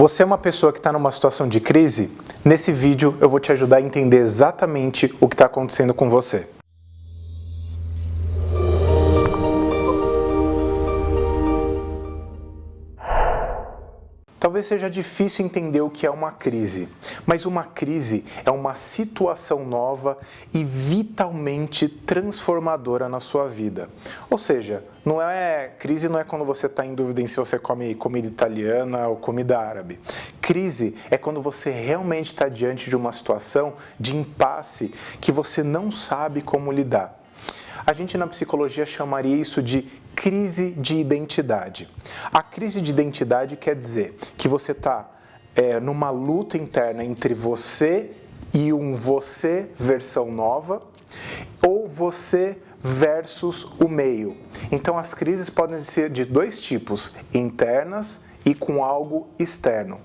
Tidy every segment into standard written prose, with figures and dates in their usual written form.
Você é uma pessoa que está numa situação de crise? Nesse vídeo eu vou te ajudar a entender exatamente o que está acontecendo com você. Talvez seja difícil entender o que é uma crise, mas uma crise é uma situação nova e vitalmente transformadora na sua vida. Ou seja, crise não é quando você está em dúvida em se você come comida italiana ou comida árabe. Crise é quando você realmente está diante de uma situação de impasse que você não sabe como lidar. A gente na psicologia chamaria isso de crise de identidade. A crise de identidade quer dizer que você está numa luta interna entre você e um você versão nova ou você versus o meio. Então as crises podem ser de dois tipos, internas e com algo externo.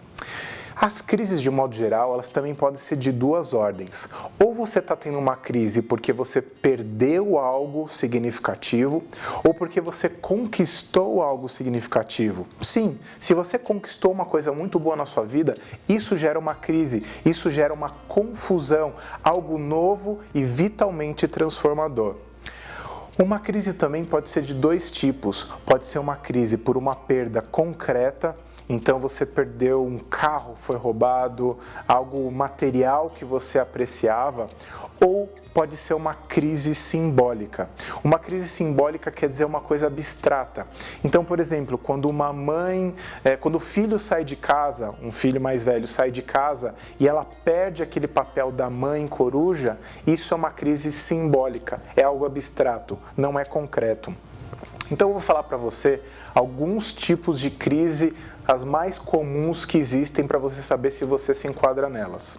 As crises, de modo geral, elas também podem ser de duas ordens. Ou você está tendo uma crise porque você perdeu algo significativo, ou porque você conquistou algo significativo. Sim, se você conquistou uma coisa muito boa na sua vida, isso gera uma crise, isso gera uma confusão, algo novo e vitalmente transformador. Uma crise também pode ser de dois tipos. Pode ser uma crise por uma perda concreta, então você perdeu um carro, foi roubado, algo material que você apreciava, ou pode ser uma crise simbólica. Uma crise simbólica quer dizer uma coisa abstrata. Então, por exemplo, quando quando o filho sai de casa, um filho mais velho sai de casa e ela perde aquele papel da mãe coruja, isso é uma crise simbólica, é algo abstrato, não é concreto. Então eu vou falar para você alguns tipos de crise, as mais comuns que existem para você saber se você se enquadra nelas.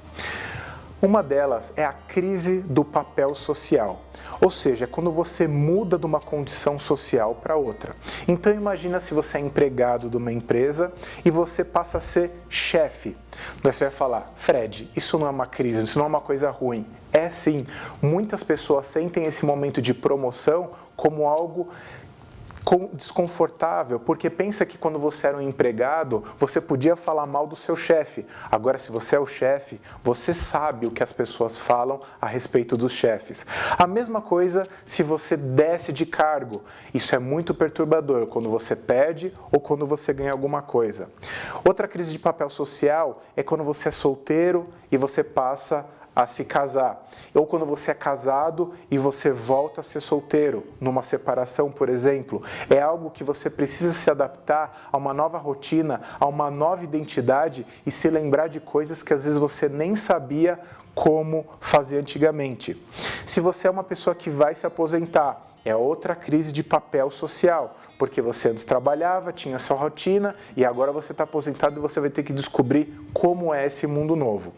Uma delas é a crise do papel social, ou seja, é quando você muda de uma condição social para outra. Então imagina se você é empregado de uma empresa e você passa a ser chefe. Daí você vai falar, Fred, isso não é uma crise, isso não é uma coisa ruim. É sim, muitas pessoas sentem esse momento de promoção como algo desconfortável, porque pensa que quando você era um empregado, você podia falar mal do seu chefe. Agora, se você é o chefe, você sabe o que as pessoas falam a respeito dos chefes. A mesma coisa se você desce de cargo. Isso é muito perturbador quando você perde ou quando você ganha alguma coisa. Outra crise de papel social é quando você é solteiro e você passa a se casar, ou quando você é casado e você volta a ser solteiro, numa separação, por exemplo. É algo que você precisa se adaptar a uma nova rotina, a uma nova identidade e se lembrar de coisas que às vezes você nem sabia como fazer antigamente. Se você é uma pessoa que vai se aposentar, é outra crise de papel social, porque você antes trabalhava, tinha sua rotina e agora você está aposentado e você vai ter que descobrir como é esse mundo novo.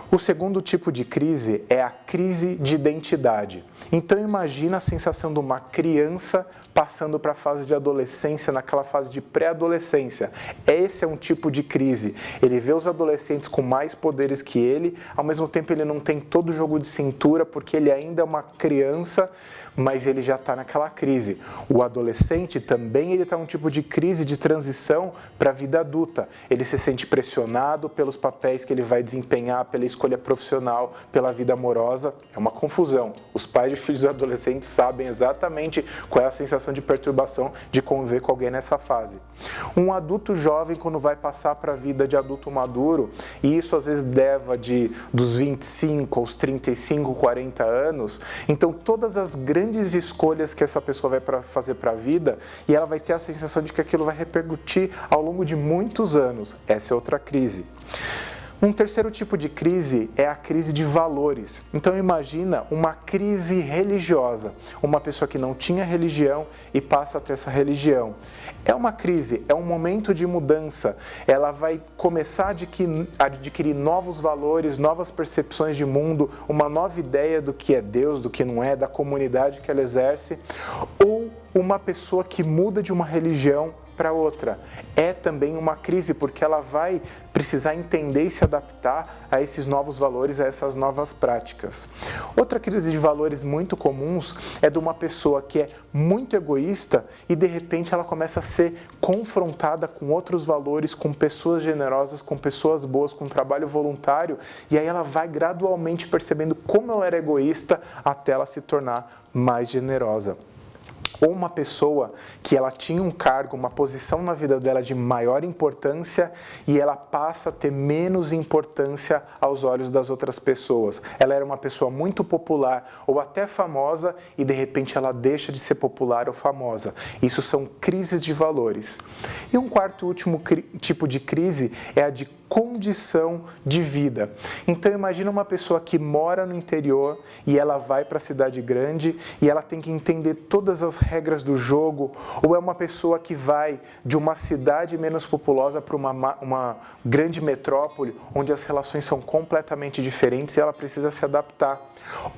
O segundo tipo de crise é a crise de identidade. Então imagina a sensação de uma criança passando para a fase de adolescência, naquela fase de pré-adolescência. Esse é um tipo de crise. Ele vê os adolescentes com mais poderes que ele, ao mesmo tempo ele não tem todo o jogo de cintura, porque ele ainda é uma criança, mas ele já está naquela crise. O adolescente também está em um tipo de crise de transição para a vida adulta. Ele se sente pressionado pelos papéis que ele vai desempenhar, pela escolha profissional, pela vida amorosa. É uma confusão. Os pais de filhos adolescentes sabem exatamente qual é a sensação de perturbação de conviver com alguém nessa fase. Um adulto jovem, quando vai passar para a vida de adulto maduro, e isso às vezes leva dos 25 aos 35, 40 anos, então todas as grandes escolhas que essa pessoa vai fazer para a vida, e ela vai ter a sensação de que aquilo vai repercutir ao longo de muitos anos. Essa é outra crise. Um terceiro tipo de crise é a crise de valores. Então imagina uma crise religiosa, uma pessoa que não tinha religião e passa a ter essa religião. É uma crise, é um momento de mudança. Ela vai começar a adquirir novos valores, novas percepções de mundo, uma nova ideia do que é Deus, do que não é, da comunidade que ela exerce, ou uma pessoa que muda de uma religião para outra. É também uma crise, porque ela vai precisar entender e se adaptar a esses novos valores, a essas novas práticas. Outra crise de valores muito comuns é de uma pessoa que é muito egoísta e de repente ela começa a ser confrontada com outros valores, com pessoas generosas, com pessoas boas, com trabalho voluntário, e aí ela vai gradualmente percebendo como ela era egoísta até ela se tornar mais generosa. Ou uma pessoa que ela tinha um cargo, uma posição na vida dela de maior importância e ela passa a ter menos importância aos olhos das outras pessoas. Ela era uma pessoa muito popular ou até famosa e de repente ela deixa de ser popular ou famosa. Isso são crises de valores. E um quarto e último tipo de crise é a de condição de vida. Então imagina uma pessoa que mora no interior e ela vai para a cidade grande e ela tem que entender todas as regras do jogo, ou é uma pessoa que vai de uma cidade menos populosa para uma grande metrópole onde as relações são completamente diferentes e ela precisa se adaptar.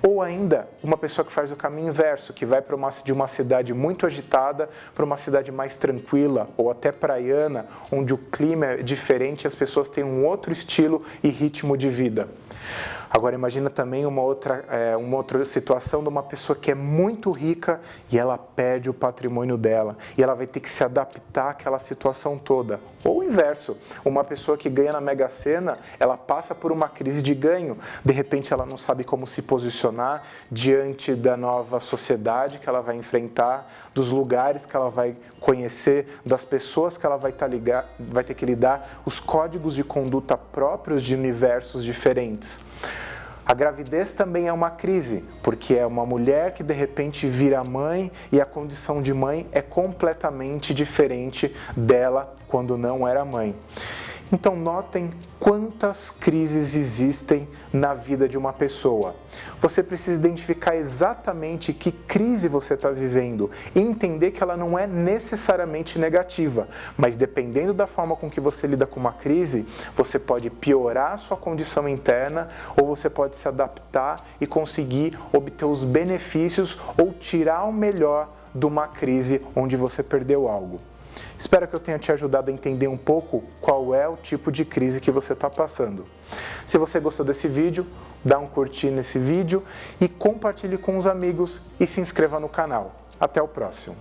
Ou ainda uma pessoa que faz o caminho inverso, que vai de uma cidade muito agitada para uma cidade mais tranquila ou até praiana, onde o clima é diferente e as pessoas têm um outro estilo e ritmo de vida. Agora imagina também uma outra situação de uma pessoa que é muito rica e ela perde o patrimônio dela e ela vai ter que se adaptar àquela situação toda. Ou o inverso, uma pessoa que ganha na Mega Sena, ela passa por uma crise de ganho, de repente ela não sabe como se posicionar diante da nova sociedade que ela vai enfrentar, dos lugares que ela vai conhecer, das pessoas que ela vai ter que lidar, os códigos de conduta próprios de universos diferentes. A gravidez também é uma crise, porque é uma mulher que de repente vira mãe e a condição de mãe é completamente diferente dela quando não era mãe. Então notem quantas crises existem na vida de uma pessoa. Você precisa identificar exatamente que crise você está vivendo e entender que ela não é necessariamente negativa, mas dependendo da forma com que você lida com uma crise, você pode piorar a sua condição interna ou você pode se adaptar e conseguir obter os benefícios ou tirar o melhor de uma crise onde você perdeu algo. Espero que eu tenha te ajudado a entender um pouco qual é o tipo de crise que você está passando. Se você gostou desse vídeo, dá um curtir nesse vídeo e compartilhe com os amigos e se inscreva no canal. Até o próximo!